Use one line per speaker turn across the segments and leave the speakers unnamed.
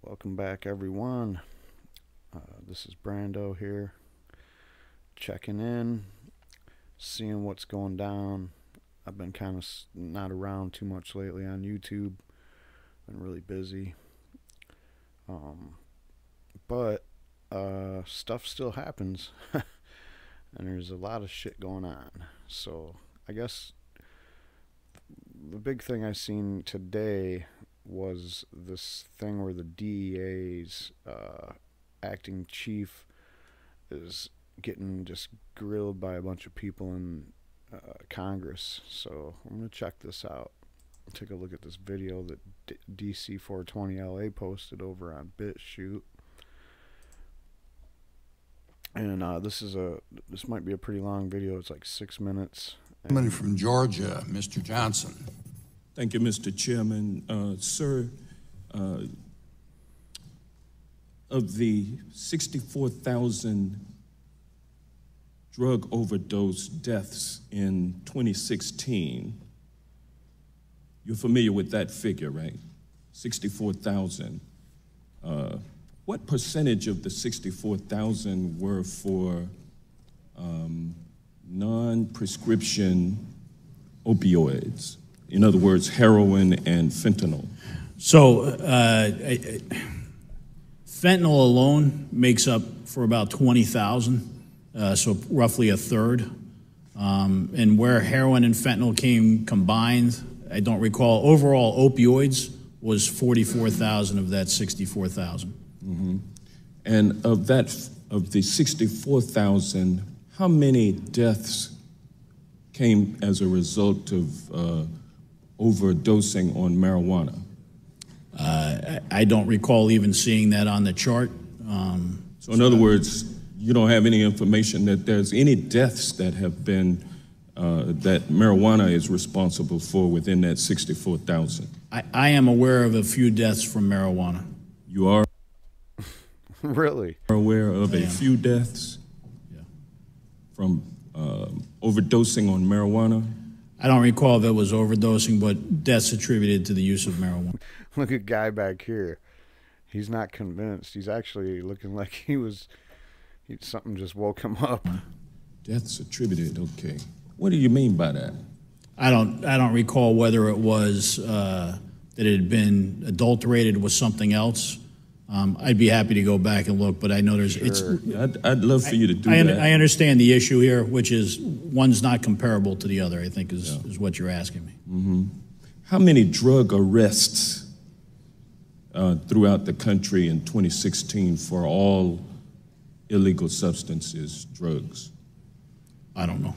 Welcome back, everyone. This is Brando here, checking in, seeing what's going down. I've been kind of not around too much lately on YouTube. Been really busy. But stuff still happens. And there's a lot of shit going on. So I guess the big thing I seen today was this thing where the DEA's acting chief is getting just grilled by a bunch of people in Congress. So I'm going to check this out. Take a look at this video that DC 420 LA posted over on BitChute. And this might be a pretty long video. It's like 6 minutes.
Gentleman from Georgia, Mr. Johnson.
Thank you, Mr. Chairman. Sir, of the 64,000 drug overdose deaths in 2016, you're familiar with that figure, right? 64,000. What percentage of the 64,000 were for non-prescription opioids? In other words, heroin and fentanyl.
So fentanyl alone makes up for about 20,000, so roughly a third. And where heroin and fentanyl came combined, I don't recall. Overall, opioids was 44,000 of that 64,000.
Mm-hmm. And of the 64,000, how many deaths came as a result of overdosing on marijuana?
I don't recall even seeing that on the chart.
So in other words, you don't have any information that there's any deaths that have been, that marijuana is responsible for within that 64,000?
I am aware of a few deaths from marijuana.
You are?
Really?
Aware of a few deaths?
Yeah.
From overdosing on marijuana?
I don't recall if it was overdosing, but deaths attributed to the use of marijuana.
Look at guy back here. He's not convinced. He's actually looking like something just woke him up.
Deaths attributed, okay. What do you mean by that?
I don't recall whether it was that it had been adulterated with something else. I'd be happy to go back and look, but I know there's.
Sure.
I'd love for you to do that.
I understand the issue here, which is one's not comparable to the other, I think is what you're asking me.
Mm-hmm. How many drug arrests throughout the country in 2016 for all illegal substances, drugs?
I don't know.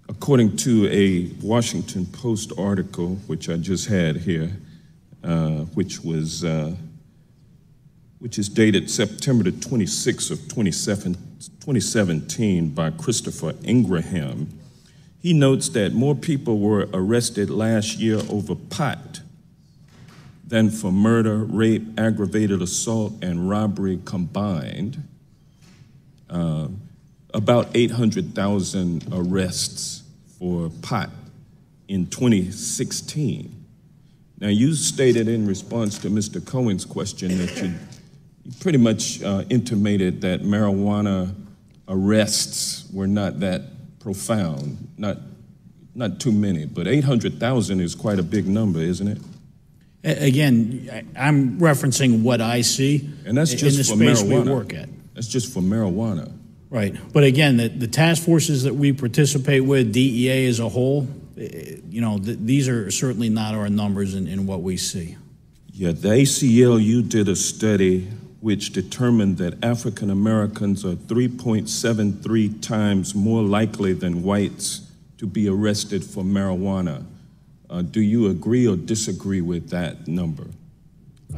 According to a Washington Post article, which I just had here, which is dated September the 26th of 2017 by Christopher Ingraham, he notes that more people were arrested last year over pot than for murder, rape, aggravated assault, and robbery combined. About 800,000 arrests for pot in 2016. Now, you stated in response to Mr. Cohen's question that you pretty much intimated that marijuana arrests were not that profound, not too many, but 800,000 is quite a big number, isn't it?
Again, I'm referencing what I see
and that's just
in the
for
space
marijuana.
we work at.
That's just for marijuana.
Right. But again, the task forces that we participate with, DEA as a whole, these are certainly not our numbers in what we see.
Yeah, the ACLU did a study which determined that African Americans are 3.73 times more likely than whites to be arrested for marijuana. Do you agree or disagree with that number?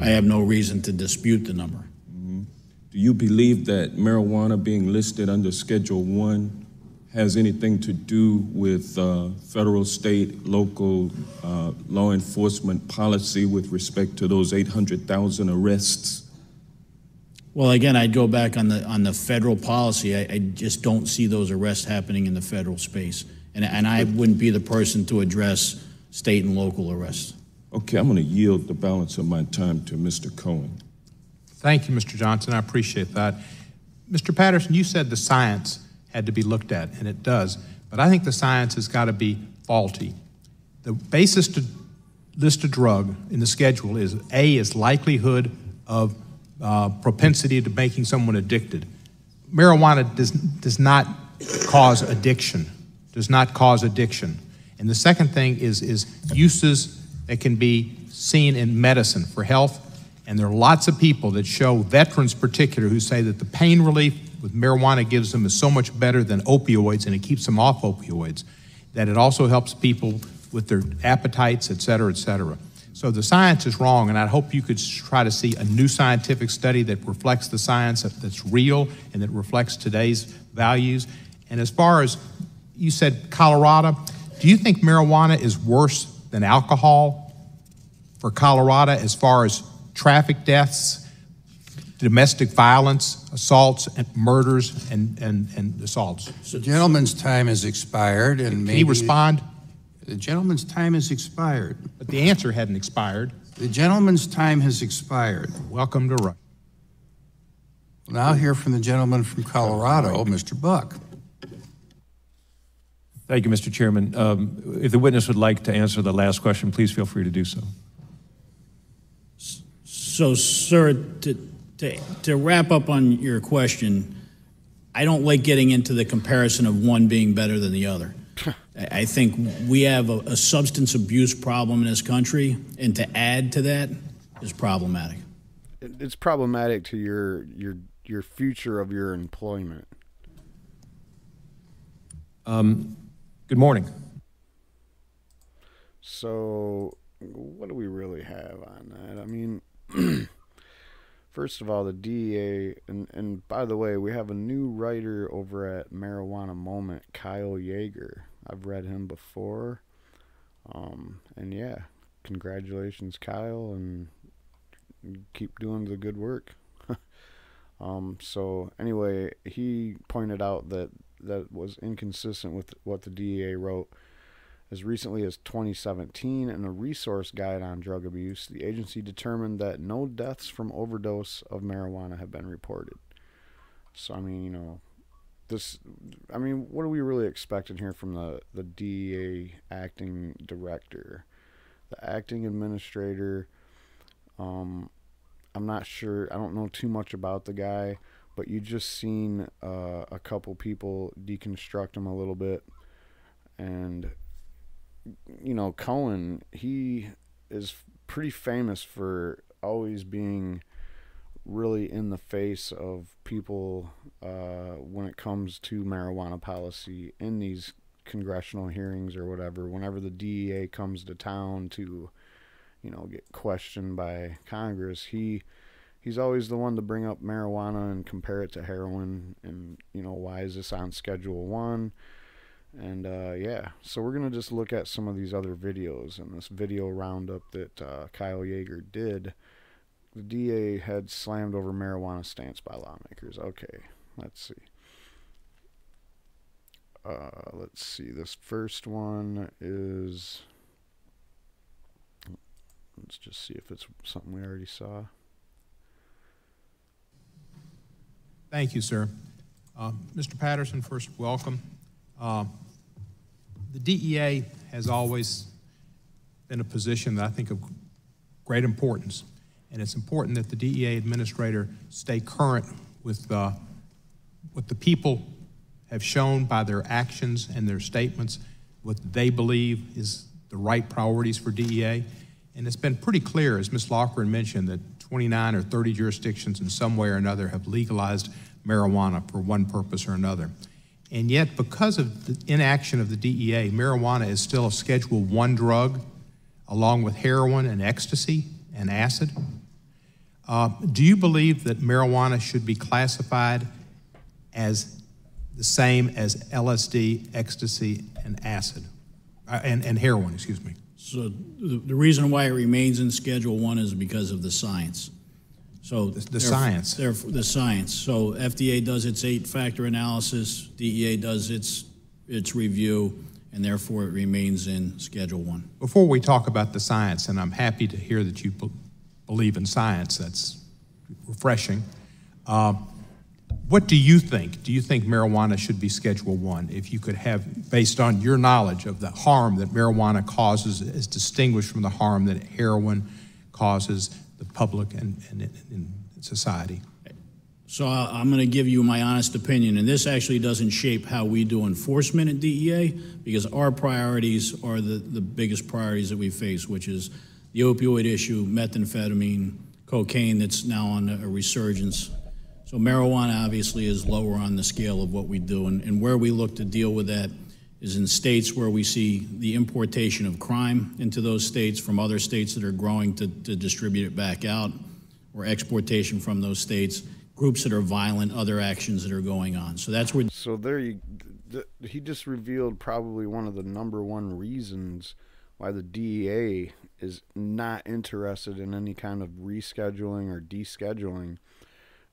I have no reason to dispute the number.
Mm-hmm. Do you believe that marijuana being listed under Schedule 1 has anything to do with federal, state, local law enforcement policy with respect to those 800,000 arrests?
Well, again, I'd go back on the federal policy. I just don't see those arrests happening in the federal space. And I wouldn't be the person to address state and local arrests.
Okay, I'm going to yield the balance of my time to Mr. Cohen.
Thank you, Mr. Johnson. I appreciate that. Mr. Patterson, you said the science had to be looked at, and it does, but I think the science has got to be faulty. The basis to list a drug in the schedule is A, is likelihood of propensity to making someone addicted. Marijuana does not cause addiction, And the second thing is uses that can be seen in medicine for health. And there are lots of people that show, veterans particular, who say that the pain relief with marijuana gives them is so much better than opioids, and it keeps them off opioids, that it also helps people with their appetites, et cetera, et cetera. So the science is wrong, and I hope you could try to see a new scientific study that reflects the science that's real and that reflects today's values. And as far as you said, Colorado, do you think marijuana is worse than alcohol for Colorado as far as traffic deaths, domestic violence, assaults, and murders, and assaults?
The gentleman's time has expired, and
Can he respond?
The gentleman's time has expired.
But the answer hadn't expired.
The gentleman's time has expired.
Welcome to Russia.
We'll now hear from the gentleman from Colorado, Mr. Buck.
Thank you, Mr. Chairman. If the witness would like to answer the last question, please feel free to do so.
So, sir, to wrap up on your question, I don't like getting into the comparison of one being better than the other. I think we have a substance abuse problem in this country, and to add to that is problematic.
It's problematic to your future of your employment.
Good morning.
So, what do we really have on that? I mean, first of all, the DEA, and by the way, we have a new writer over at Marijuana Moment, Kyle Yeager. I've read him before. And yeah, congratulations, Kyle, and keep doing the good work. So anyway, he pointed out that was inconsistent with what the DEA wrote. As recently as 2017, in a resource guide on drug abuse, the agency determined that no deaths from overdose of marijuana have been reported. So, I mean, what are we really expecting here from the DEA acting director? The acting administrator, I'm not sure, I don't know too much about the guy, but you just seen a couple people deconstruct him a little bit. And Cohen, he is pretty famous for always being really in the face of people when it comes to marijuana policy in these congressional hearings or whatever. Whenever the DEA comes to town to, get questioned by Congress, he's always the one to bring up marijuana and compare it to heroin, and why is this on Schedule 1? And yeah, so we're going to just look at some of these other videos. And this video roundup that Kyle Yeager did, the DA had slammed over marijuana stance by lawmakers. Okay, let's see. This first one is, let's just see if it's something we already saw.
Thank you, sir. Mr. Patterson, first, welcome. The DEA has always been a position that I think of great importance, and it's important that the DEA administrator stay current with what the people have shown by their actions and their statements, what they believe is the right priorities for DEA. And it's been pretty clear, as Ms. Loughran mentioned, that 29 or 30 jurisdictions in some way or another have legalized marijuana for one purpose or another. And yet, because of the inaction of the DEA, marijuana is still a Schedule 1 drug, along with heroin and ecstasy and acid. Do you believe that marijuana should be classified as the same as LSD, ecstasy, and acid, and heroin, excuse me?
So the reason why it remains in Schedule 1 is because of the science. So
the science.
The science. So FDA does its 8-factor analysis, DEA does its review, and therefore it remains in Schedule 1.
Before we talk about the science, and I'm happy to hear that you believe in science, that's refreshing. What do you think? Do you think marijuana should be Schedule 1? If you could have, based on your knowledge of the harm that marijuana causes as distinguished from the harm that heroin causes the public and in society?
So I'm going to give you my honest opinion, and this actually doesn't shape how we do enforcement at DEA, because our priorities are the biggest priorities that we face, which is the opioid issue, methamphetamine, cocaine that's now on a resurgence. So marijuana obviously is lower on the scale of what we do, and where we look to deal with that is in states where we see the importation of crime into those states from other states that are growing to distribute it back out, or exportation from those states, groups that are violent, other actions that are going on. So that's where...
So there you... He just revealed probably one of the #1 reasons why the DEA is not interested in any kind of rescheduling or descheduling,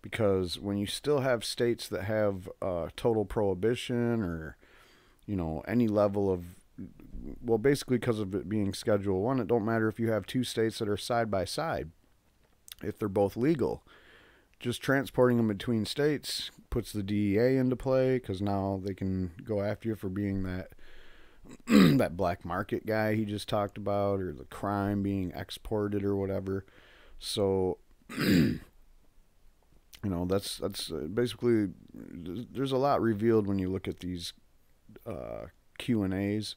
because when you still have states that have total prohibition or, you know, any level of, well, basically because of it being Schedule 1, it don't matter if you have two states that are side by side, if they're both legal. Just transporting them between states puts the DEA into play, because now they can go after you for being that that black market guy he just talked about, or the crime being exported or whatever. So you know, that's basically, there's a lot revealed when you look at these Q&As,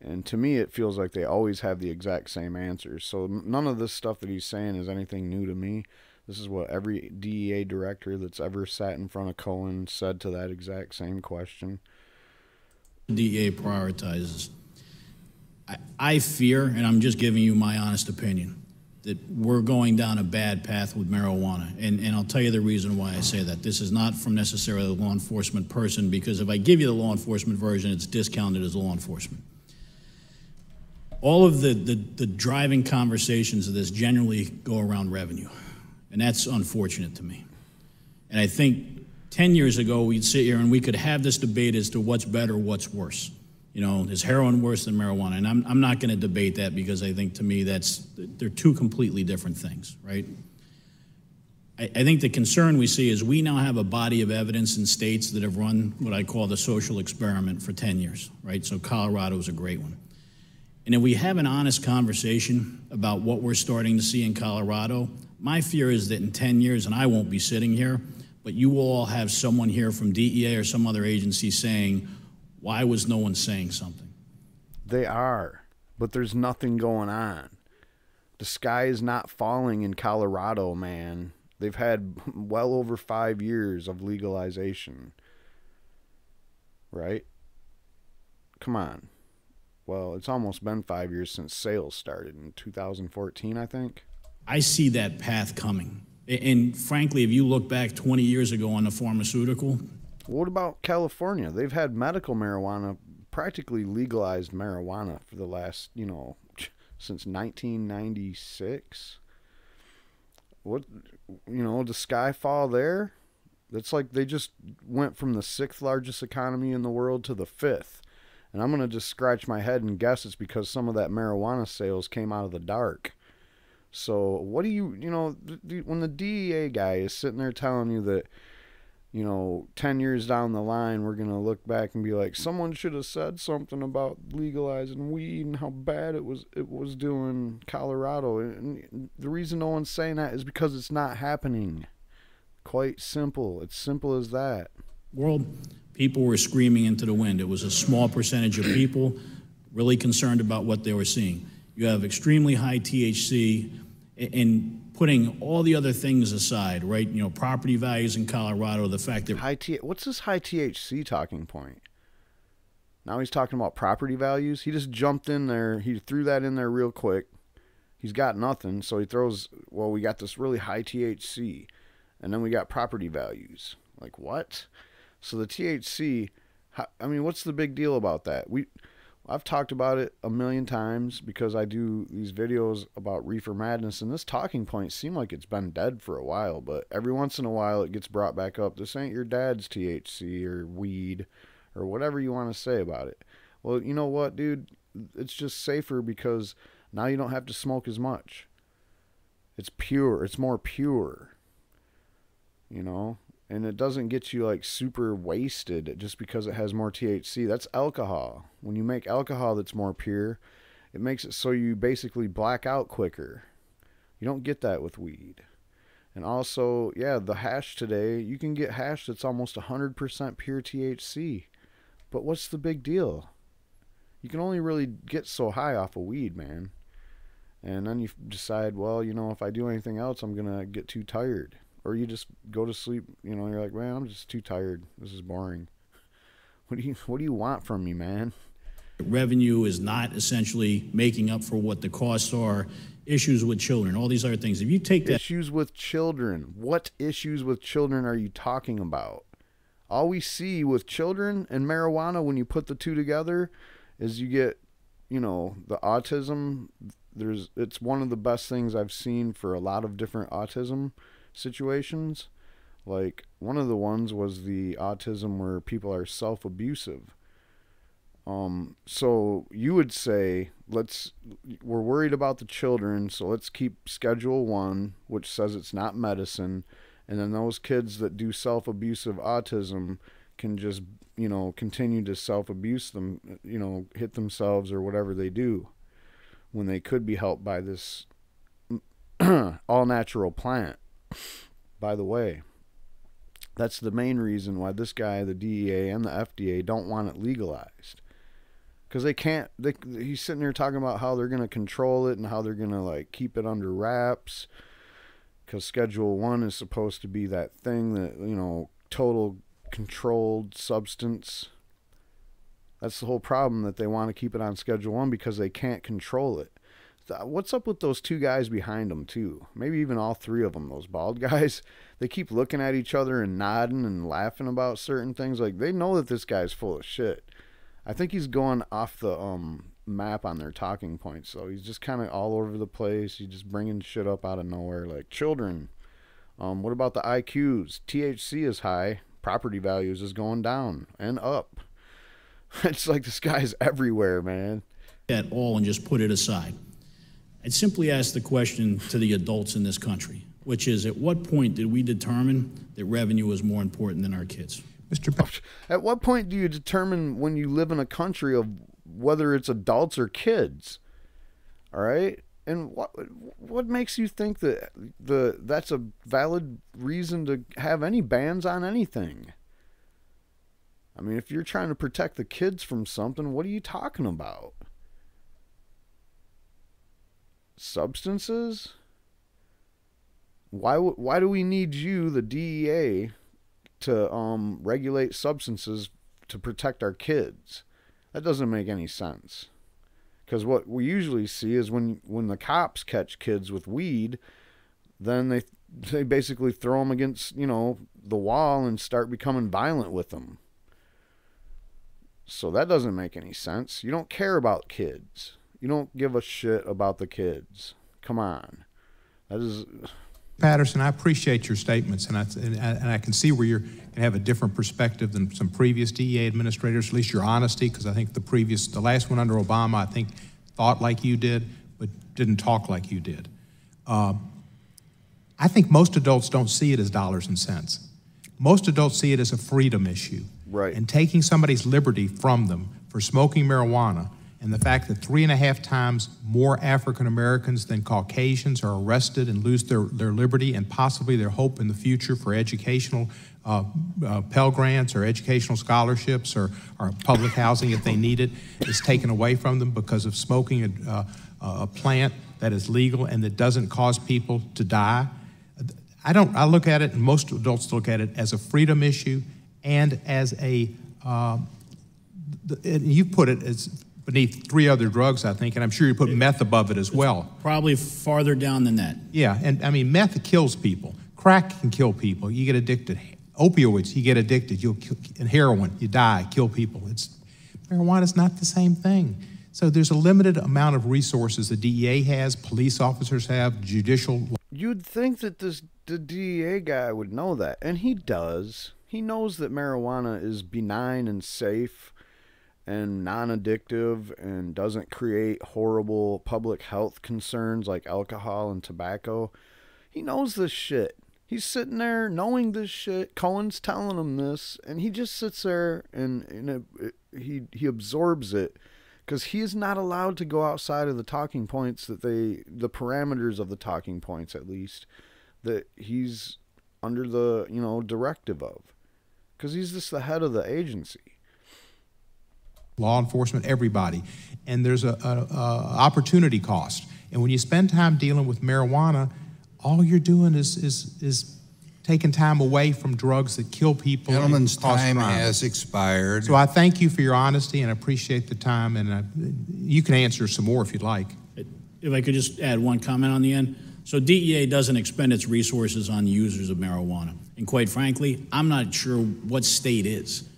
and to me it feels like they always have the exact same answers. So none of this stuff that he's saying is anything new to me. This is what every DEA director that's ever sat in front of Cohen said to that exact same question.
DEA prioritizes. I fear, and I'm just giving you my honest opinion, that we're going down a bad path with marijuana. And I'll tell you the reason why I say that. This is not from necessarily a law enforcement person, because if I give you the law enforcement version, it's discounted as law enforcement. All of the driving conversations of this generally go around revenue. And that's unfortunate to me. And I think 10 years ago, we'd sit here and we could have this debate as to what's better, what's worse. You know, is heroin worse than marijuana? And I'm not going to debate that, because I think, to me, they're two completely different things, right? I think the concern we see is we now have a body of evidence in states that have run what I call the social experiment for 10 years, right? So Colorado is a great one. And if we have an honest conversation about what we're starting to see in Colorado, my fear is that in 10 years, and I won't be sitting here, but you will all have someone here from DEA or some other agency saying, why was no one saying something?
They are, but there's nothing going on. The sky is not falling in Colorado, man. They've had well over 5 years of legalization. Right? Come on. Well, it's almost been 5 years since sales started in 2014, I think.
I see that path coming. And frankly, if you look back 20 years ago on the pharmaceutical.
What about California? They've had medical marijuana, practically legalized marijuana for the last, you know, since 1996. What, you know, the sky fall there? That's like they just went from the 6th largest economy in the world to the 5th. And I'm going to just scratch my head and guess it's because some of that marijuana sales came out of the dark. So what do you know, when the DEA guy is sitting there telling you that, you know, 10 years down the line, we're going to look back and be like, someone should have said something about legalizing weed and how bad it was doing Colorado. And the reason no one's saying that is because it's not happening. Quite simple. It's simple as that.
World, people were screaming into the wind. It was a small percentage of people really concerned about what they were seeing. You have extremely high THC, and putting all the other things aside, right? You know, property values in Colorado, the fact that...
What's this high THC talking point? Now he's talking about property values? He just jumped in there. He threw that in there real quick. He's got nothing, so he throws, well, we got this really high THC, and then we got property values. Like, what? So the THC, I mean, what's the big deal about that? I've talked about it a million times because I do these videos about reefer madness, and this talking point seemed like it's been dead for a while, but every once in a while it gets brought back up. This ain't your dad's THC or weed or whatever you want to say about it. Well, you know what, dude? It's just safer because now you don't have to smoke as much. It's pure. It's more pure. You know? And it doesn't get you like super wasted just because it has more THC. That's alcohol. When you make alcohol that's more pure, it makes it so you basically black out quicker. You don't get that with weed. And also, yeah, the hash today, you can get hash that's almost 100% pure THC. But what's the big deal? You can only really get so high off of weed, man. And then you decide, well, you know, if I do anything else, I'm going to get too tired. Or you just go to sleep, you know, you're like, man, I'm just too tired. This is boring. What do you want from me, man?
Revenue is not essentially making up for what the costs are. Issues with children, all these other things. If you take that...
Issues with children. What issues with children are you talking about? All we see with children and marijuana, when you put the two together, is you get, you know, the autism. It's one of the best things I've seen for a lot of different autism situations. Like, one of the ones was the autism where people are self-abusive. So you would say, we're worried about the children, so let's keep Schedule 1, which says it's not medicine, and then those kids that do self-abusive autism can just, you know, continue to self-abuse them, you know, hit themselves or whatever they do, when they could be helped by this all-natural plant. By the way, that's the main reason why this guy, the DEA and the FDA, don't want it legalized. Because they can't, he's sitting there talking about how they're going to control it and how they're going to, like, keep it under wraps. Because Schedule 1 is supposed to be that thing that, you know, total controlled substance. That's the whole problem, that they want to keep it on Schedule 1 because they can't control it. What's up with those two guys behind them, too? Maybe even all three of them, those bald guys. They keep looking at each other and nodding and laughing about certain things. Like, they know that this guy's full of shit. I think he's going off the map on their talking points. So he's just kind of all over the place. He's just bringing shit up out of nowhere. Like, children. What about the IQs? THC is high. Property values is going down and up. It's like this guy's everywhere, man.
At all and just put it aside. I'd simply ask the question to the adults in this country, which is, at what point did we determine that revenue was more important than our kids?
At what point do you determine, when you live in a country, of whether it's adults or kids? All right? And what makes you think that that's a valid reason to have any bans on anything? I mean, if you're trying to protect the kids from something, what are you talking about? Substances? Why do we need you, the DEA, to regulate substances to protect our kids? That doesn't make any sense. Because what we usually see is when the cops catch kids with weed, then they basically throw them against, you know, the wall and start becoming violent with them. So that doesn't make any sense. You don't care about kids. You don't give a shit about the kids. Come on. That is...
Patterson, I appreciate your statements, and I can see where you can have a different perspective than some previous DEA administrators, at least your honesty, because I think the last one under Obama, I think, thought like you did, but didn't talk like you did. I think most adults don't see it as dollars and cents. Most adults see it as a freedom issue.
Right.
And taking somebody's liberty from them for smoking marijuana, and the fact that 3.5 times more African Americans than Caucasians are arrested and lose their liberty and possibly their hope in the future for educational Pell Grants or educational scholarships or public housing if they need it is taken away from them because of smoking a plant that is legal and that doesn't cause people to die. I look at it, and most adults look at it, as a freedom issue and as a, and you put it as beneath 3 other drugs, I think, and I'm sure you put meth above it as well.
Probably farther down than that.
Yeah, and I mean, meth kills people. Crack can kill people. You get addicted. Opioids, you get addicted. And heroin, you die, kill people. Marijuana's not the same thing. So there's a limited amount of resources the DEA has, police officers have, judicial.
You'd think that the DEA guy would know that, and he does. He knows that marijuana is benign and safe, and non-addictive and doesn't create horrible public health concerns like alcohol and tobacco. He knows this shit. He's sitting there knowing this shit. Cohen's telling him this, and he just sits there and he absorbs it, because he is not allowed to go outside of the talking points that the parameters of the talking points, at least, that he's under the, directive of, because he's just the head of the agency.
Law enforcement, everybody. And there's a opportunity cost. And when you spend time dealing with marijuana, all you're doing is taking time away from drugs that kill people.
Gentleman's
and cause
time
crime.
has expired.
So I thank you for your honesty and appreciate the time. And you can answer some more if you'd like.
If I could just add one comment on the end. So DEA doesn't expend its resources on users of marijuana. And quite frankly, I'm not sure what state is.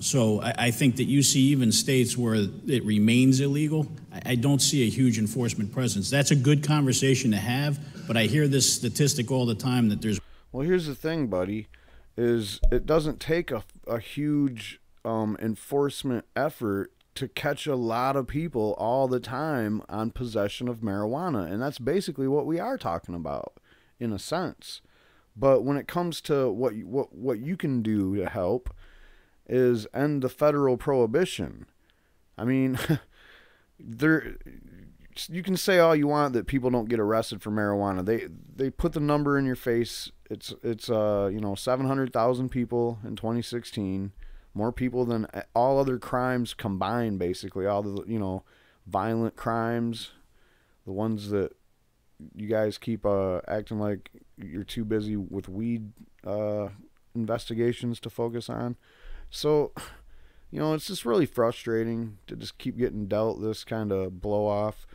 So I think that you see even states where it remains illegal, I don't see a huge enforcement presence. That's a good conversation to have, but I hear this statistic all the time that there's...
Well, here's the thing, buddy, is it doesn't take a huge enforcement effort to catch a lot of people all the time on possession of marijuana. And that's basically what we are talking about, in a sense. But when it comes to what you can do to help, is end the federal prohibition. I mean, you can say all you want that people don't get arrested for marijuana. They put the number in your face. It's 700,000 people in 2016, more people than all other crimes combined, basically. All the, violent crimes, the ones that you guys keep acting like you're too busy with weed investigations to focus on. So, it's just really frustrating to just keep getting dealt this kind of blow off.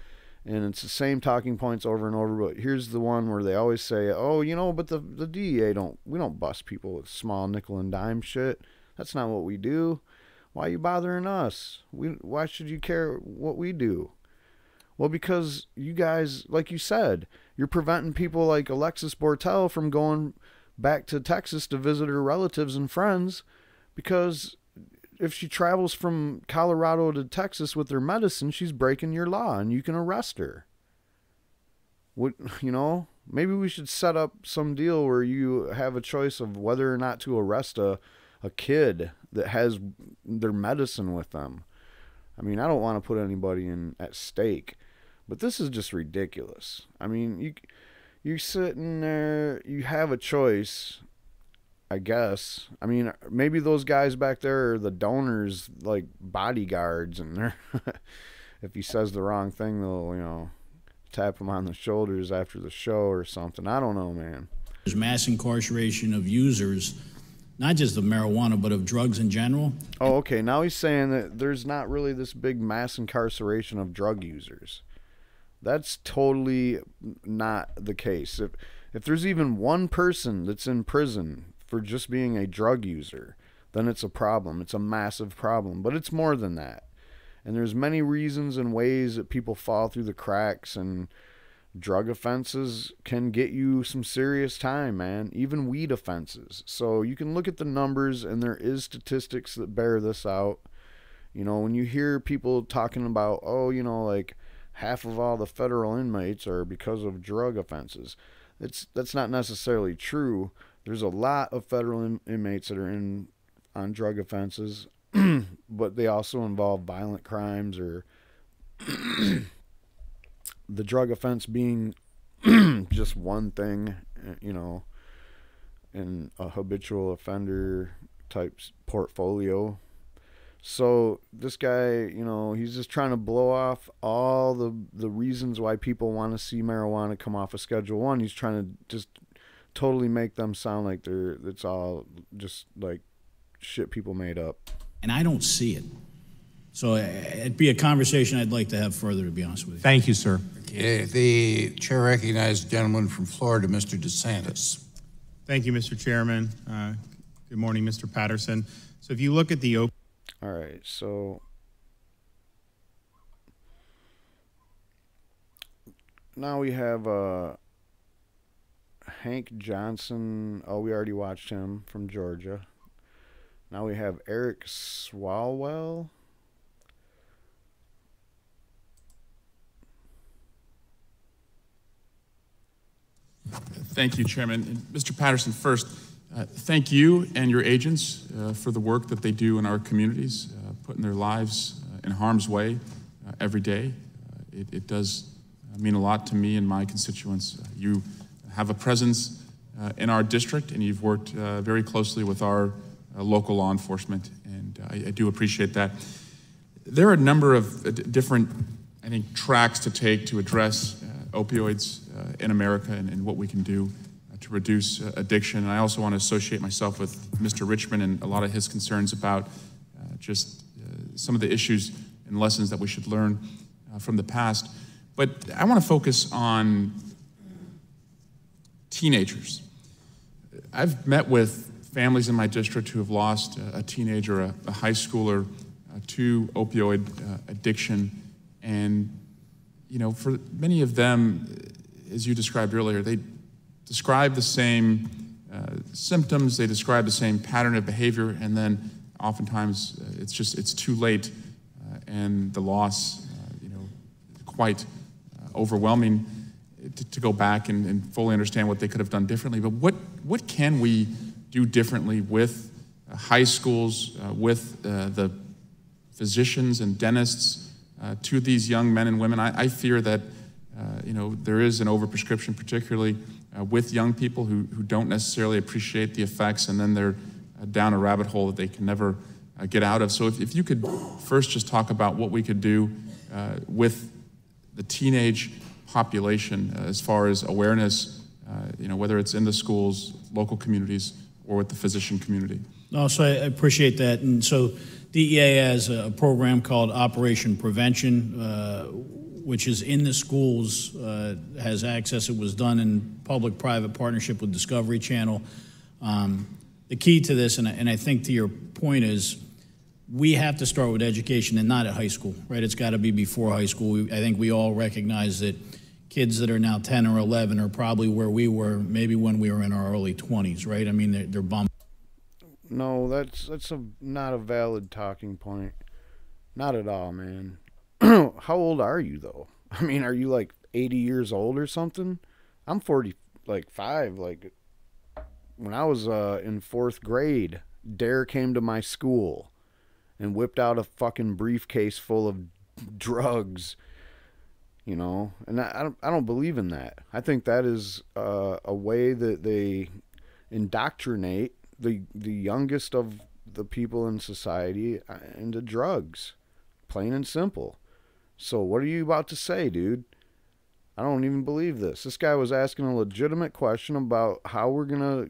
And it's the same talking points over and over. But here's the one where they always say, oh, but the DEA we don't bust people with small nickel and dime shit. That's not what we do. Why are you bothering us? Why should you care what we do? Well, because you guys, like you said, you're preventing people like Alexis Bortel from going back to Texas to visit her relatives and friends, because if she travels from Colorado to Texas with her medicine, she's breaking your law and you can arrest her. Maybe we should set up some deal where you have a choice of whether or not to arrest a kid that has their medicine with them. I mean, I don't want to put anybody at stake, but this is just ridiculous. I mean, you're sitting there, you have a choice, I guess. I mean, maybe those guys back there are the donors, like bodyguards, and they're if he says the wrong thing, they'll, tap him on the shoulders after the show or something. I don't know, man.
There's mass incarceration of users, not just of marijuana, but of drugs in general.
Oh, okay. Now he's saying that there's not really this big mass incarceration of drug users. That's totally not the case. If there's even one person that's in prison for just being a drug user, then it's a problem. It's a massive problem. But it's more than that. And there's many reasons and ways that people fall through the cracks, and drug offenses can get you some serious time, man. Even weed offenses. So you can look at the numbers, and there is statistics that bear this out. When you hear people talking about, like half of all the federal inmates are because of drug offenses, that's not necessarily true. There's a lot of federal inmates that are on drug offenses, but they also involve violent crimes, or the drug offense being just one thing, in a habitual offender type portfolio. So this guy, he's just trying to blow off all the reasons why people want to see marijuana come off of Schedule 1. He's trying to just totally make them sound like it's all just like shit people made up.
And I don't see it. So it'd be a conversation I'd like to have further, to be honest with you.
Thank you, sir.
Okay, the chair recognizes the gentleman from Florida, Mr. DeSantis.
Thank you, Mr. Chairman. Good morning, Mr. Patterson. So if you look at the
All right, so now we have Hank Johnson. Oh, we already watched him, from Georgia. Now we have Eric Swalwell.
Thank you, Chairman. And Mr. Patterson, first, thank you and your agents for the work that they do in our communities, putting their lives in harm's way every day. It does mean a lot to me and my constituents. You have a presence in our district, and you've worked very closely with our local law enforcement, and I do appreciate that. There are a number of different, I think, tracks to take to address opioids in America and what we can do to reduce addiction. And I also want to associate myself with Mr. Richmond and a lot of his concerns about just some of the issues and lessons that we should learn from the past. But I want to focus on teenagers. I've met with families in my district who have lost a teenager, a high schooler, to opioid addiction. And, you know, for many of them, as you described earlier, they describe the same symptoms, they describe the same pattern of behavior, and then oftentimes it's too late, and the loss, quite overwhelming to go back and fully understand what they could have done differently. But what can we do differently with high schools, with the physicians and dentists to these young men and women? I fear that there is an overprescription, particularly with young people who don't necessarily appreciate the effects, and then they're down a rabbit hole that they can never get out of. So if you could first just talk about what we could do with the teenage population as far as awareness, whether it's in the schools, local communities, or with the physician community.
No, so I appreciate that. And so DEA has a program called Operation Prevention, which is in the schools, has access. It was done in public-private partnership with Discovery Channel. The key to this, and I think to your point, is we have to start with education and not at high school, right? It's got to be before high school. I think we all recognize that kids that are now 10 or 11 are probably where we were maybe when we were in our early 20s, right? I mean, they're bummed.
No, that's not a valid talking point. Not at all, man. How old are you, though? I mean, are you like 80 years old or something? I'm 45. Like, when I was in 4th grade, DARE came to my school and whipped out a fucking briefcase full of drugs, and I don't believe in that. I think that is a way that they indoctrinate the youngest of the people in society into drugs, plain and simple. So what are you about to say, dude? I don't even believe this. This guy was asking a legitimate question about how we're gonna,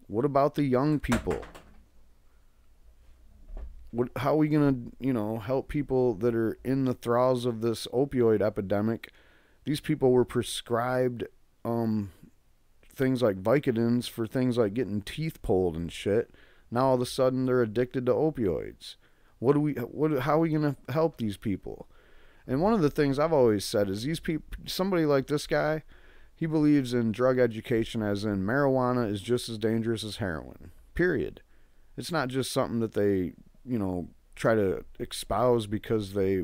what about the young people? How are we going to, help people that are in the thralls of this opioid epidemic? These people were prescribed things like Vicodins for things like getting teeth pulled and shit. Now all of a sudden they're addicted to opioids. How are we going to help these people? And one of the things I've always said is these people, somebody like this guy, he believes in drug education as in marijuana is just as dangerous as heroin. Period. It's not just something that they try to espouse because they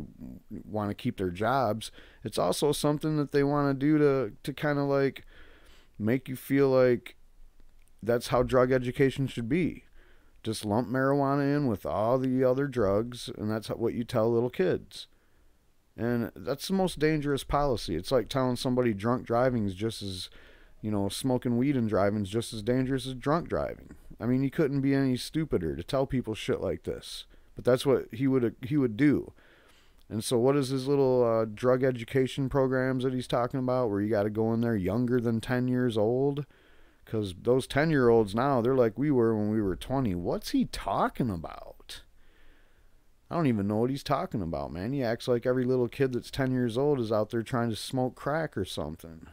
want to keep their jobs. It's also something that they want to do to kind of like make you feel like that's how drug education should be. Just lump marijuana in with all the other drugs, and that's what you tell little kids. And that's the most dangerous policy. It's like telling somebody drunk driving is just as, smoking weed and driving is just as dangerous as drunk driving. I mean, he couldn't be any stupider to tell people shit like this. But that's what he would do. And so what is his little drug education programs that he's talking about where you got to go in there younger than 10 years old? Because those 10-year-olds now, they're like we were when we were 20. What's he talking about? I don't even know what he's talking about, man. He acts like every little kid that's 10 years old is out there trying to smoke crack or something.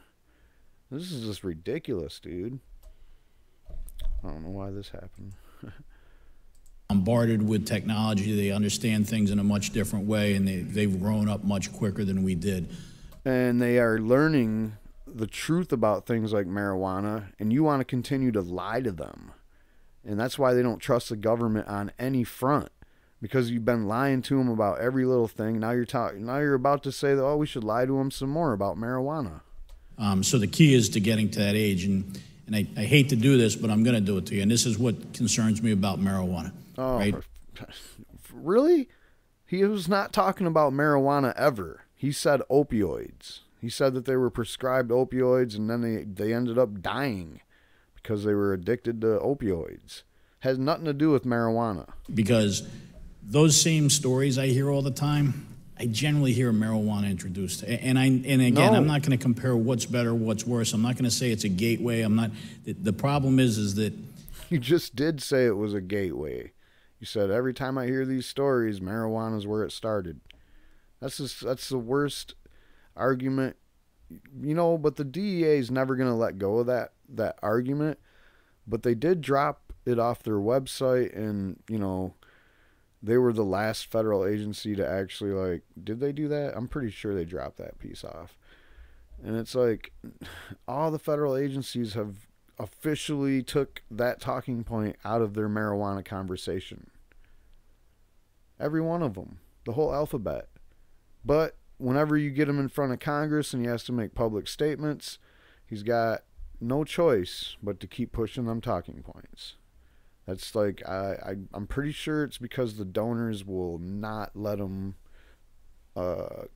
This is just ridiculous, dude. I don't know why this happened.
Bombarded with technology, they understand things in a much different way, and they've grown up much quicker than we did.
And they are learning the truth about things like marijuana, and you want to continue to lie to them. And that's why they don't trust the government on any front, because you've been lying to them about every little thing. Now you're about to say that, we should lie to them some more about marijuana.
So the key is to getting to that age. And I hate to do this, but I'm going to do it to you. And this is what concerns me about marijuana.
Oh,
right?
Really? He was not talking about marijuana ever. He said opioids. He said that they were prescribed opioids and then they ended up dying because they were addicted to opioids. Has nothing to do with marijuana.
Because those same stories I hear all the time, I generally hear marijuana introduced. And again,
No.
I'm not going to compare what's better, what's worse. I'm not going to say it's a gateway. I'm not. The problem is that
You just did say it was a gateway. You said every time I hear these stories, marijuana is where it started. That's the worst argument, but the DEA is never going to let go of that argument. But they did drop it off their website, and they were the last federal agency to actually, did they do that? I'm pretty sure they dropped that piece off. And it's like all the federal agencies have officially took that talking point out of their marijuana conversation. Every one of them, the whole alphabet. But whenever you get him in front of Congress and he has to make public statements, he's got no choice but to keep pushing them talking points. That's I'm pretty sure it's because the donors will not let him, they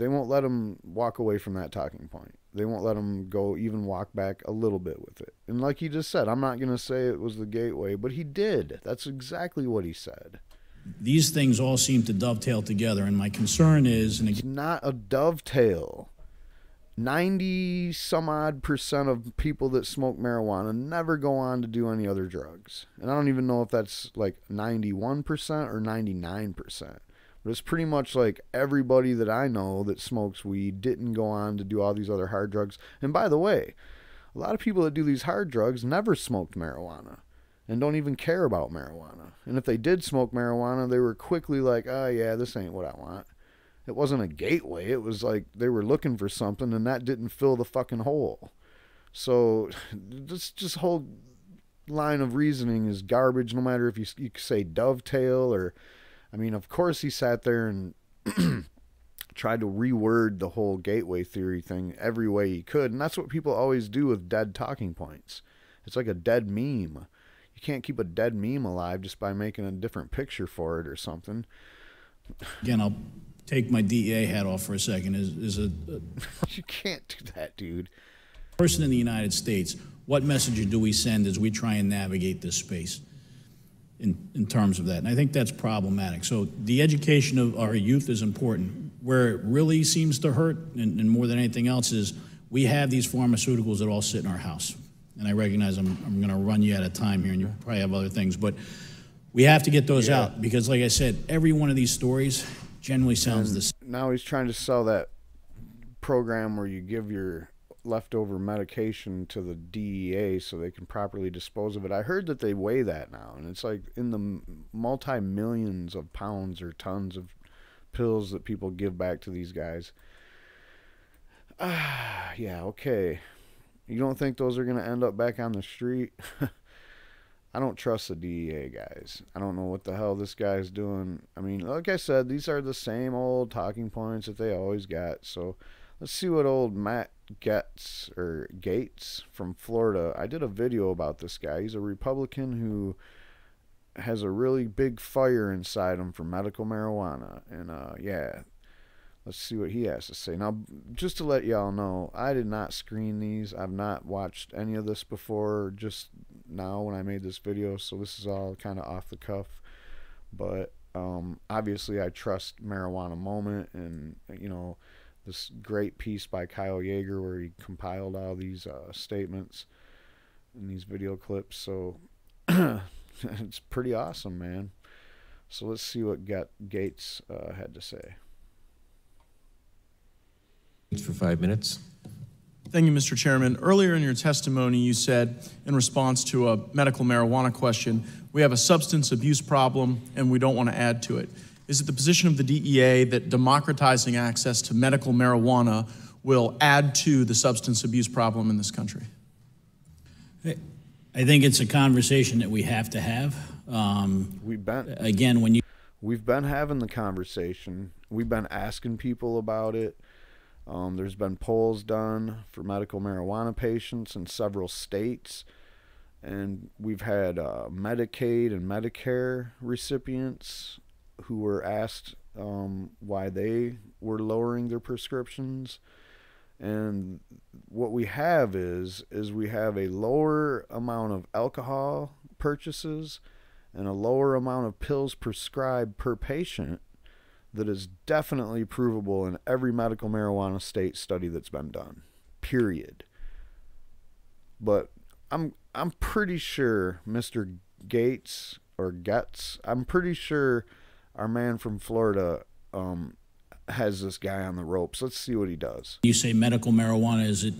won't let him walk away from that talking point. They won't let him even walk back a little bit with it. And like he just said, I'm not going to say it was the gateway, but he did. That's exactly what he said.
these things all seem to dovetail together. And my concern is, and
It's not a dovetail. 90 some odd % of people that smoke marijuana never go on to do any other drugs. And I don't even know if that's like 91% or 99%. But it's pretty much like everybody that I know that smokes weed didn't go on to do all these other hard drugs. And by the way, a lot of people that do these hard drugs never smoked marijuana and don't even care about marijuana. And if they did smoke marijuana, they were quickly like, oh yeah, this ain't what I want. It wasn't a gateway. It was like they were looking for something and that didn't fill the fucking hole. So this just whole line of reasoning is garbage, no matter if you say dovetail or... I mean, of course he sat there and tried to reword the whole gateway theory thing every way he could. And that's what people always do with dead talking points. It's like a dead meme. You can't keep a dead meme alive just by making a different picture for it or something.
again, I'll take my DEA hat off for a second. Is a
You can't do that, dude.
person in the United States, what message do we send as we try and navigate this space in terms of that? And I think that's problematic. So the education of our youth is important. Where it really seems to hurt, and more than anything else, is we have these pharmaceuticals that all sit in our house. And I recognize I'm going to run you out of time here, and you probably have other things, but we have to get those out because, like I said, every one of these stories generally sounds the same.
Now he's trying to sell that program where you give your leftover medication to the DEA so they can properly dispose of it. I heard that they weigh that now, and it's like in the multi-millions of pounds or tons of pills that people give back to these guys. Yeah, okay. You don't think those are going to end up back on the street? I don't trust the DEA guys. I don't know what the hell this guy's doing. I mean, like I said, these are the same old talking points that they always got. So let's see what old Matt Gaetz from Florida. I did a video about this guy. He's a Republican who has a really big fire inside him for medical marijuana. And yeah, let's see what he has to say. Now, just to let y'all know, I did not screen these. I've not watched any of this before, just now when I made this video. So this is all kind of off the cuff. But obviously I trust Marijuana Moment and, you know, this great piece by Kyle Yeager where he compiled all these statements in these video clips. So it's pretty awesome, man. So let's see what Gaetz had to say.
For 5 minutes.
Thank you, Mr. Chairman. Earlier in your testimony, you said, in response to a medical marijuana question, we have a substance abuse problem and we don't want to add to it. Is it the position of the DEA that democratizing access to medical marijuana will add to the substance abuse problem in this country?
I think it's a conversation that we have to have.
We've
Again,
been having the conversation. We've been asking people about it. There's been polls done for medical marijuana patients in several states, and we've had Medicaid and Medicare recipients who were asked why they were lowering their prescriptions. And what we have is we have a lower amount of alcohol purchases and a lower amount of pills prescribed per patient that is definitely provable in every medical marijuana state study that's been done. Period. But I'm pretty sure Mr. Gates or Getz, I'm pretty sure our man from Florida has this guy on the ropes. Let's see what he does.
You say medical marijuana, is it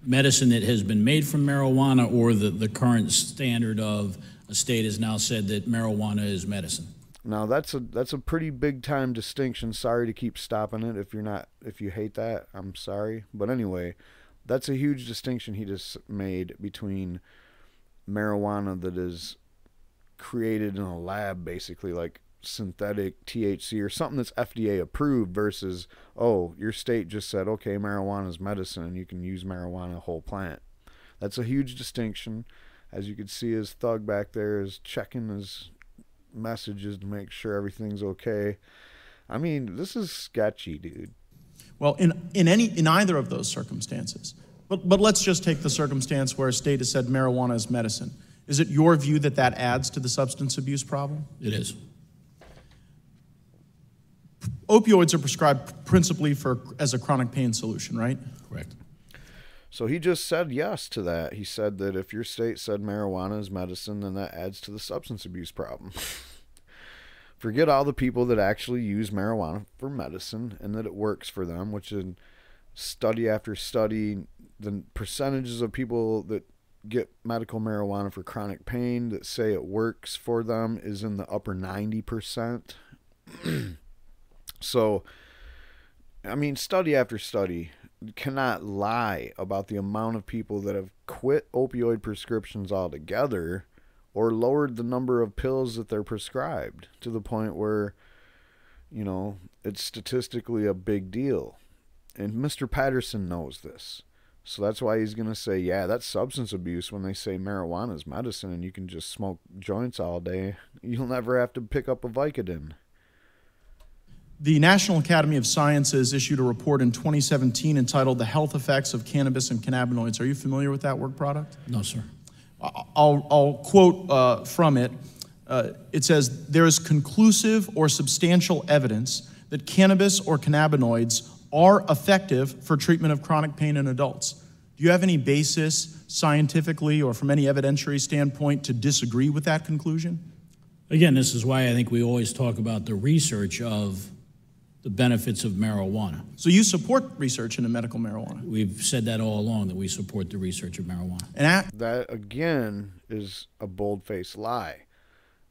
medicine that has been made from marijuana, or the current standard of a state has now said that marijuana is medicine?
Now that's a pretty big time distinction. Sorry to keep stopping it. If you hate that, I'm sorry. But anyway, that's a huge distinction he just made between marijuana that is created in a lab, basically like synthetic THC or something that's FDA approved, versus, oh, your state just said, okay, marijuana is medicine and you can use marijuana whole plant. That's a huge distinction. As you can see, his thug back there is checking his messages to make sure everything's okay. I mean, this is sketchy, dude.
Well, in either of those circumstances, but let's just take the circumstance where a state has said marijuana is medicine. Is it your view that that adds to the substance abuse problem?
It is.
Opioids are prescribed principally as a chronic pain solution, right?
Correct.
So he just said yes to that. He said that if your state said marijuana is medicine, then that adds to the substance abuse problem. Forget all the people that actually use marijuana for medicine and that it works for them, which in study after study, the percentages of people that get medical marijuana for chronic pain that say it works for them is in the upper 90%. So, I mean, study after study cannot lie about the amount of people that have quit opioid prescriptions altogether or lowered the number of pills that they're prescribed to the point where, you know, it's statistically a big deal. And Mr. Patterson knows this. So that's why he's going to say, yeah, that's substance abuse when they say marijuana is medicine and you can just smoke joints all day. You'll never have to pick up a Vicodin.
The National Academy of Sciences issued a report in 2017 entitled The Health Effects of Cannabis and Cannabinoids. Are you familiar with that work product?
No, sir.
I'll quote from it. It says, there is conclusive or substantial evidence that cannabis or cannabinoids are effective for treatment of chronic pain in adults. Do you have any basis scientifically or from any evidentiary standpoint to disagree with that conclusion?
Again, this is why I think we always talk about the research of the benefits of marijuana.
So you support research into medical marijuana?
We've said that all along, that we support the research of marijuana.
And
that, again, is a bold-faced lie.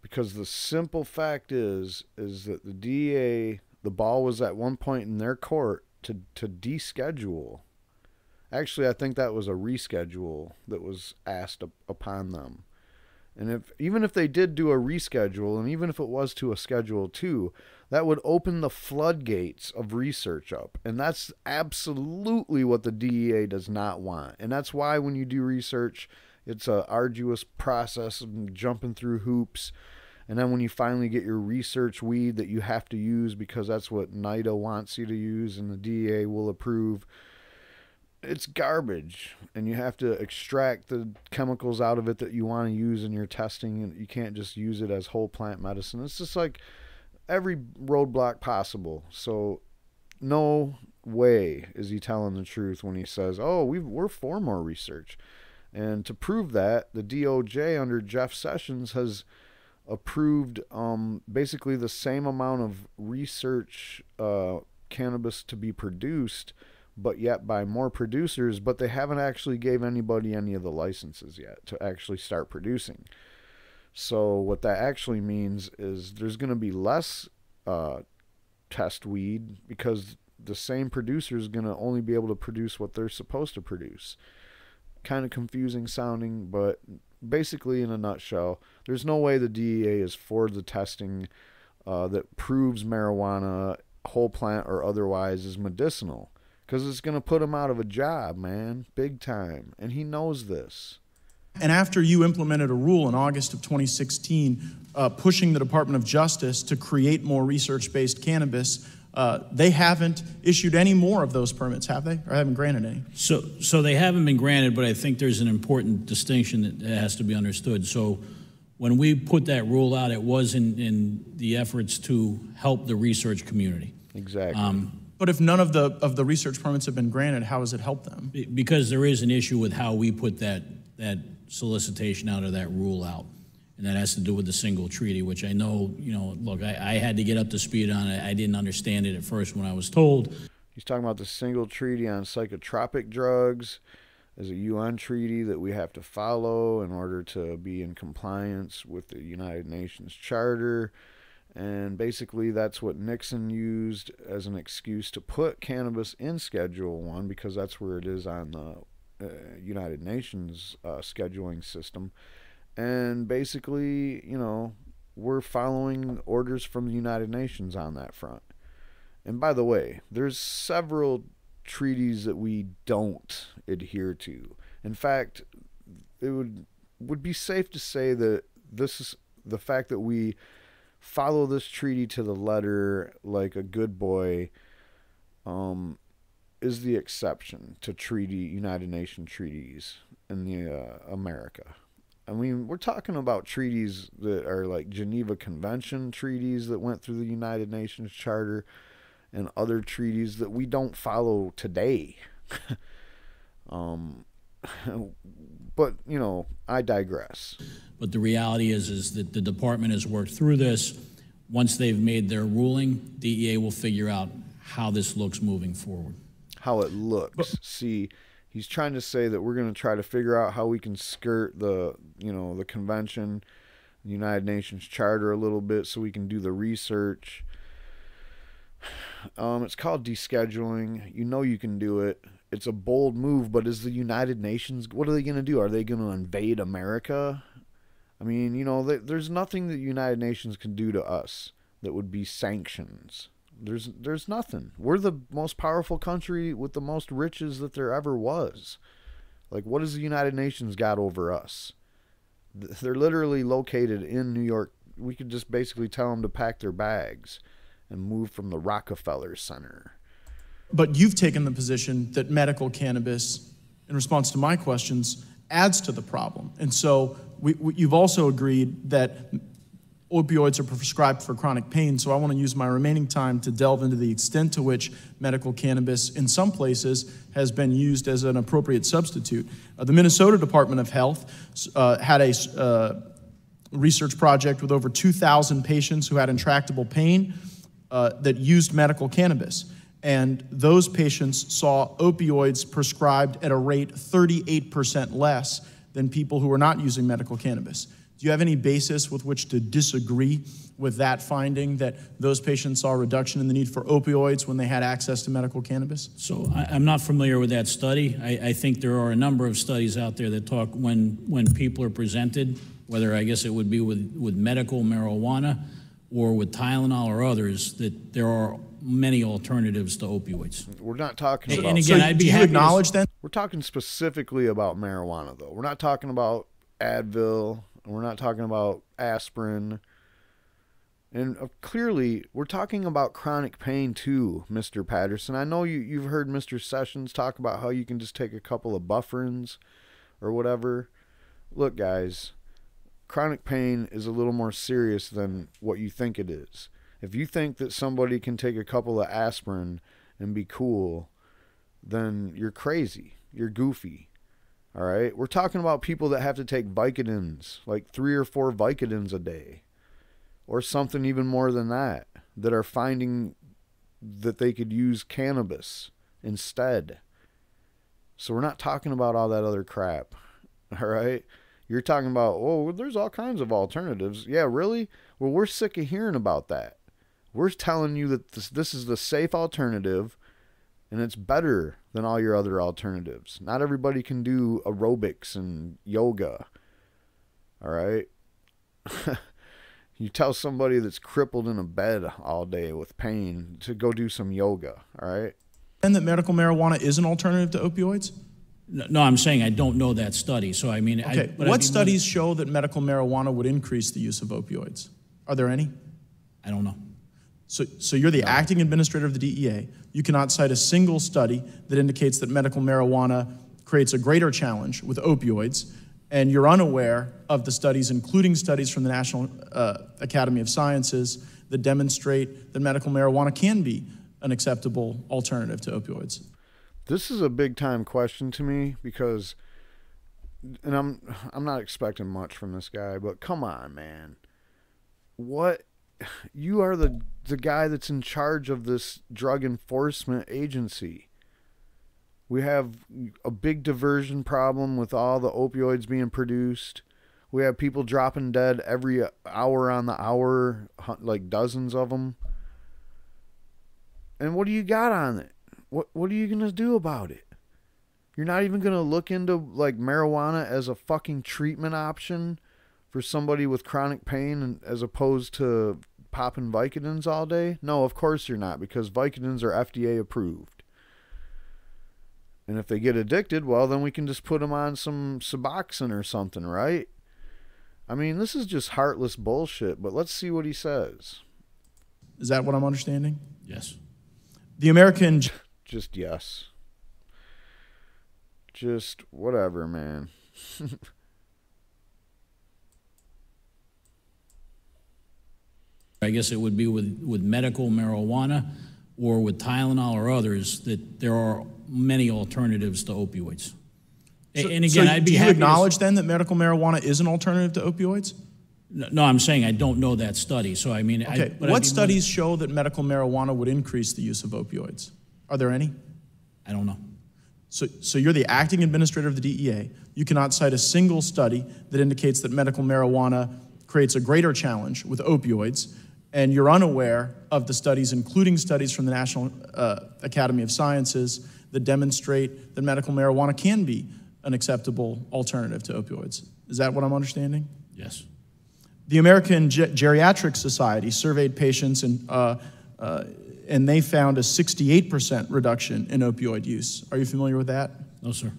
Because the simple fact is that the DEA, the ball was at one point in their court to deschedule. Actually, I think that was a reschedule that was asked upon them. And even if they did do a reschedule, and even if it was to a Schedule 2, that would open the floodgates of research up. And that's absolutely what the DEA does not want. And that's why when you do research, it's an arduous process of jumping through hoops. And then when you finally get your research weed that you have to use because that's what NIDA wants you to use and the DEA will approve, it's garbage, and you have to extract the chemicals out of it that you want to use in your testing, and you can't just use it as whole plant medicine. It's just like every roadblock possible. So no way is he telling the truth when he says, oh, we're for more research. And to prove that, the DOJ under Jeff Sessions has approved basically the same amount of research cannabis to be produced, but yet by more producers, but they haven't actually gave anybody any of the licenses yet to actually start producing. So what that actually means is there's going to be less test weed because the same producer is going to only be able to produce what they're supposed to produce. Kind of confusing sounding, but basically in a nutshell, there's no way the DEA is for the testing that proves marijuana, whole plant or otherwise, is medicinal. because it's going to put him out of a job, man, big time. And he knows this.
And after you implemented a rule in August of 2016, pushing the Department of Justice to create more research-based cannabis, they haven't issued any more of those permits, have they? Or haven't granted any?
So they haven't been granted, but I think there's an important distinction that has to be understood. So when we put that rule out, it was in the efforts to help the research community.
Exactly.
But if none of the research permits have been granted, how has it helped them?
Because there is an issue with how we put that solicitation out or that rule out. And that has to do with the single treaty, which I know, look, I had to get up to speed on it. I didn't understand it at first when I was told.
He's talking about the single treaty on psychotropic drugs as a UN treaty that we have to follow in order to be in compliance with the United Nations Charter. And basically that's what Nixon used as an excuse to put cannabis in Schedule 1, because that's where it is on the United Nations scheduling system. And basically, we're following orders from the United Nations on that front. And by the way, there's several treaties that we don't adhere to. In fact, it would be safe to say that this is the fact that we follow this treaty to the letter like a good boy is the exception to United Nations treaties in America. I mean, we're talking about treaties that are like Geneva Convention treaties that went through the United Nations Charter and other treaties that we don't follow today. But, I digress.
But the reality is that the department has worked through this. Once they've made their ruling, DEA will figure out how this looks moving forward.
How it looks. See, he's trying to say that we're going to try to figure out how we can skirt the convention, the United Nations Charter a little bit so we can do the research. It's called descheduling. You can do it. It's a bold move, but is the United Nations, what are they going to do? Are they going to invade America? I mean, there's nothing that the United Nations can do to us that would be sanctions. There's nothing. We're the most powerful country with the most riches that there ever was. Like, what has the United Nations got over us? They're literally located in New York. We could just basically tell them to pack their bags and move from the Rockefeller Center.
But you've taken the position that medical cannabis, in response to my questions, adds to the problem. And so you've also agreed that opioids are prescribed for chronic pain, so I want to use my remaining time to delve into the extent to which medical cannabis in some places has been used as an appropriate substitute. The Minnesota Department of Health had a research project with over 2,000 patients who had intractable pain that used medical cannabis. And those patients saw opioids prescribed at a rate 38% less than people who are not using medical cannabis. Do you have any basis with which to disagree with that finding, that those patients saw a reduction in the need for opioids when they had access to medical cannabis?
So I'm not familiar with that study. I think there are a number of studies out there that talk when people are presented, whether I guess it would be with medical marijuana or with Tylenol or others, that there are many alternatives to opioids.
We're not talking about...
And again,
so
I'd be
do you
happy
acknowledge
to...
then?
We're talking specifically about marijuana, though. We're not talking about Advil. We're not talking about aspirin. And clearly, we're talking about chronic pain too, Mr. Patterson. I know you've heard Mr. Sessions talk about how you can just take a couple of Bufferins or whatever. Look, guys, chronic pain is a little more serious than what you think it is. If you think that somebody can take a couple of aspirin and be cool, then you're crazy. You're goofy. All right? We're talking about people that have to take Vicodins, like 3 or 4 Vicodins a day, or something even more than that are finding that they could use cannabis instead. So we're not talking about all that other crap. All right? You're talking about, oh, there's all kinds of alternatives. Yeah, really? Well, we're sick of hearing about that. We're telling you that this is the safe alternative, and it's better than all your other alternatives. Not everybody can do aerobics and yoga. All right? You tell somebody that's crippled in a bed all day with pain to go do some yoga. All right?
And that medical marijuana is an alternative to opioids?
No, I'm saying I don't know that study. So I mean,
Okay. What studies show that medical marijuana would increase the use of opioids? Are there any?
I don't know.
So you're the acting administrator of the DEA. You cannot cite a single study that indicates that medical marijuana creates a greater challenge with opioids, and you're unaware of the studies, including studies from the National Academy of Sciences, that demonstrate that medical marijuana can be an acceptable alternative to opioids.
This is a big time question to me because, and I'm not expecting much from this guy, but come on, man. What? You are the guy that's in charge of this drug enforcement agency. We have a big diversion problem with all the opioids being produced. We have people dropping dead every hour on the hour, like dozens of them. And what do you got on it? What are you going to do about it? You're not even going to look into like marijuana as a fucking treatment option for somebody with chronic pain as opposed to popping Vicodins all day? No, of course you're not, because Vicodins are FDA approved. And if they get addicted, well, then we can just put them on some Suboxone or something, right? I mean, this is just heartless bullshit, but let's see what he says.
Is that what I'm understanding?
Yes.
The American...
Just yes. Just whatever, man.
I guess it would be with medical marijuana or with Tylenol or others that there are many alternatives to opioids. And again, I'd be
happy. Do you
happy
acknowledge then that medical marijuana is an alternative to opioids?
No, I'm saying I don't know that study. So I mean,
okay. What studies show that medical marijuana would increase the use of opioids? Are there any?
I don't know.
So you're the acting administrator of the DEA. You cannot cite a single study that indicates that medical marijuana creates a greater challenge with opioids, and you're unaware of the studies, including studies from the National Academy of Sciences, that demonstrate that medical marijuana can be an acceptable alternative to opioids. Is that what I'm understanding?
Yes.
The American Geriatric Society surveyed patients and they found a 68% reduction in opioid use. Are you familiar with that?
No, sir.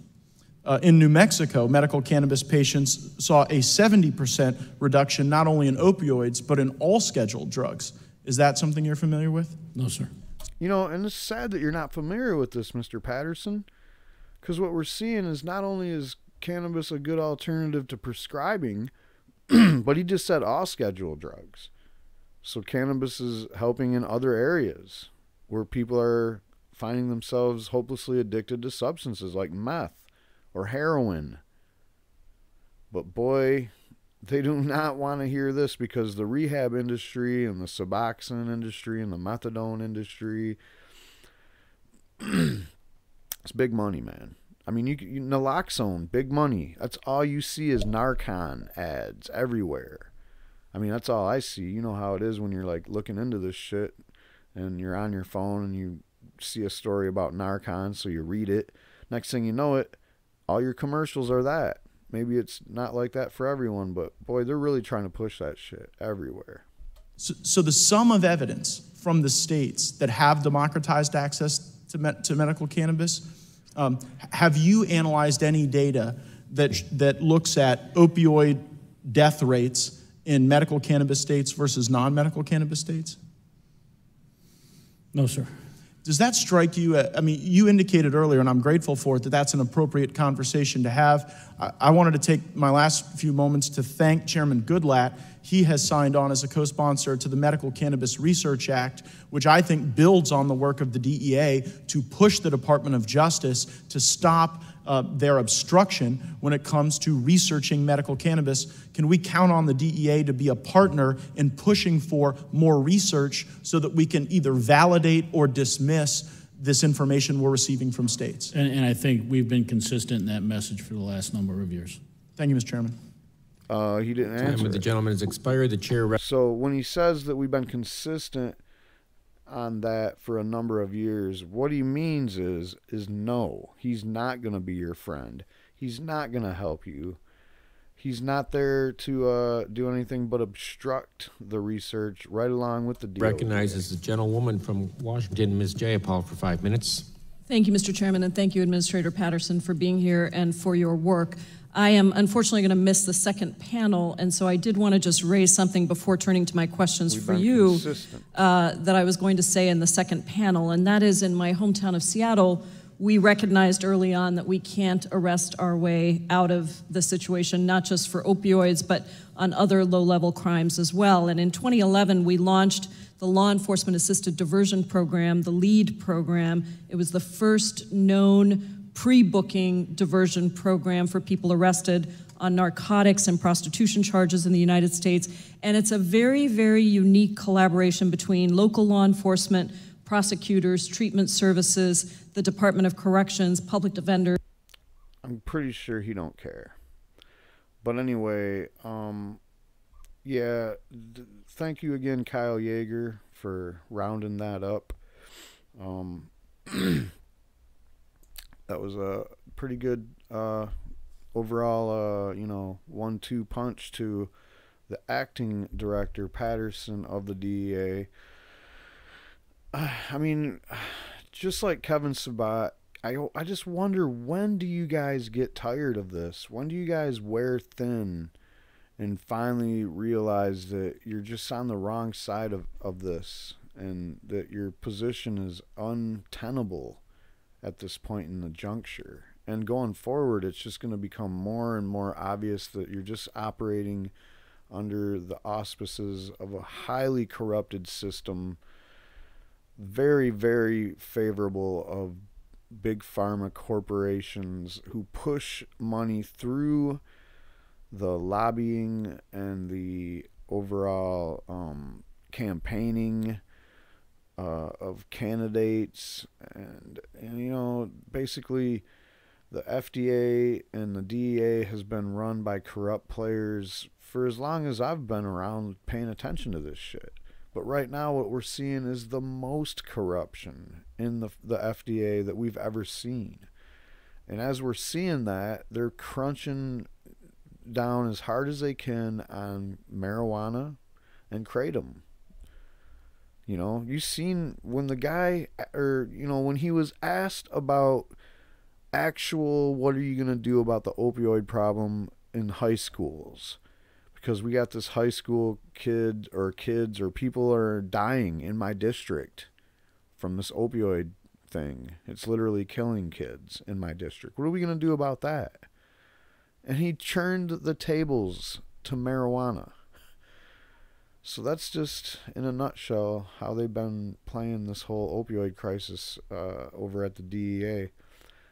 In New Mexico, medical cannabis patients saw a 70% reduction not only in opioids, but in all scheduled drugs. Is that something you're familiar with?
No, sir.
You know, and it's sad that you're not familiar with this, Mr. Patterson, because what we're seeing is not only is cannabis a good alternative to prescribing, but he just said all scheduled drugs. So cannabis is helping in other areas where people are finding themselves hopelessly addicted to substances like meth or heroin. But boy, they do not want to hear this, because the rehab industry and the Suboxone industry and the methadone industry, it's big money, man. I mean, naloxone, big money. That's all you see is Narcan ads everywhere. I mean, that's all I see. You know how it is when you're like looking into this shit and you're on your phone and you see a story about Narcan, so you read it. Next thing you know it, all your commercials are that. Maybe it's not like that for everyone, but boy, they're really trying to push that shit everywhere.
So the sum of evidence from the states that have democratized access to medical cannabis, have you analyzed any data that looks at opioid death rates in medical cannabis states versus non-medical cannabis states?
No, sir.
Does that strike you? I mean, you indicated earlier, and I'm grateful for it, that that's an appropriate conversation to have. I wanted to take my last few moments to thank Chairman Goodlatte. He has signed on as a co-sponsor to the Medical Cannabis Research Act, which I think builds on the work of the DEA to push the Department of Justice to stop their obstruction when it comes to researching medical cannabis. Can we count on the DEA to be a partner in pushing for more research so that we can either validate or dismiss this information we're receiving from states?
And I think we've been consistent in that message for the last number of years.
Thank you, Mr. Chairman.
He didn't answer.
Time with the gentleman has expired. The chair.
So when he says that we've been consistent on that for a number of years, what he means is no, he's not going to be your friend. He's not going to help you. He's not there to do anything but obstruct the research right along with the DOJ.
Recognizes the gentlewoman from Washington, Ms. Jayapal, for 5 minutes.
Thank you, Mr. Chairman, and thank you, Administrator Patterson, for being here and for your work. I am unfortunately going to miss the second panel, and so I did want to just raise something before turning to my questions for you that I was going to say in the second panel, and that is, in my hometown of Seattle, we recognized early on that we can't arrest our way out of the situation, not just for opioids, but on other low-level crimes as well. And in 2011, we launched the Law Enforcement Assisted Diversion Program, the LEAD program. It was the first known pre-booking diversion program for people arrested on narcotics and prostitution charges in the United States. And it's a very, very unique collaboration between local law enforcement, prosecutors, treatment services, the Department of Corrections, public defenders.
I'm pretty sure he don't care. But anyway, yeah, thank you again, Kyle Yeager, for rounding that up. That was a pretty good overall, 1-2 punch to the acting director, Patterson, of the DEA. I mean, just like Kevin Sabat, I just wonder, when do you guys get tired of this? When do you guys wear thin and finally realize that you're just on the wrong side of this, and that your position is untenable at this point in the juncture? And going forward, it's just going to become more and more obvious that you're just operating under the auspices of a highly corrupted system, very, very favorable of big pharma corporations who push money through the lobbying and the overall campaigning of candidates, and basically the FDA and the DEA has been run by corrupt players for as long as I've been around paying attention to this shit. But right now what we're seeing is the most corruption in the FDA that we've ever seen. And as we're seeing that, they're crunching down as hard as they can on marijuana and kratom. You've seen when the guy, when he was asked about actual, what are you going to do about the opioid problem in high schools? Because we got this high school kids or people are dying in my district from this opioid thing. It's literally killing kids in my district. What are we going to do about that? And he churned the tables to marijuana. So that's just, in a nutshell, how they've been playing this whole opioid crisis over at the DEA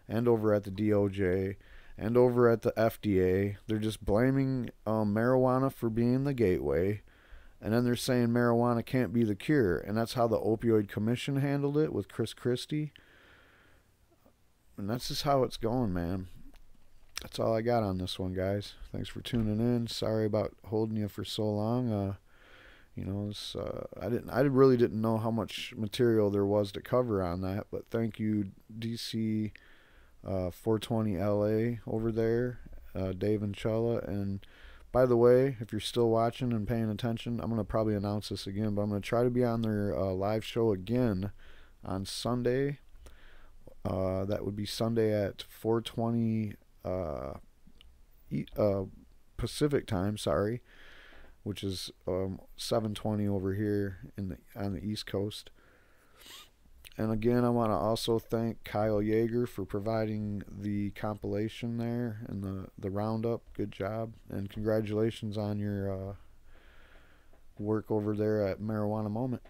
and over at the DOJ and over at the FDA. They're just blaming marijuana for being the gateway, and then they're saying marijuana can't be the cure. And that's how the Opioid Commission handled it with Chris Christie. And that's just how it's going, man. That's all I got on this one, guys. Thanks for tuning in. Sorry about holding you for so long. I really didn't know how much material there was to cover on that, but thank you, DC 420 LA over there, Dave and Chella. And by the way, if you're still watching and paying attention, I'm going to probably announce this again, but I'm going to try to be on their live show again on Sunday. That would be Sunday at 420 Pacific time, which is 7:20 over here on the East Coast. And again, I want to also thank Kyle Yeager for providing the compilation there and the roundup. Good job, and congratulations on your work over there at Marijuana Moment.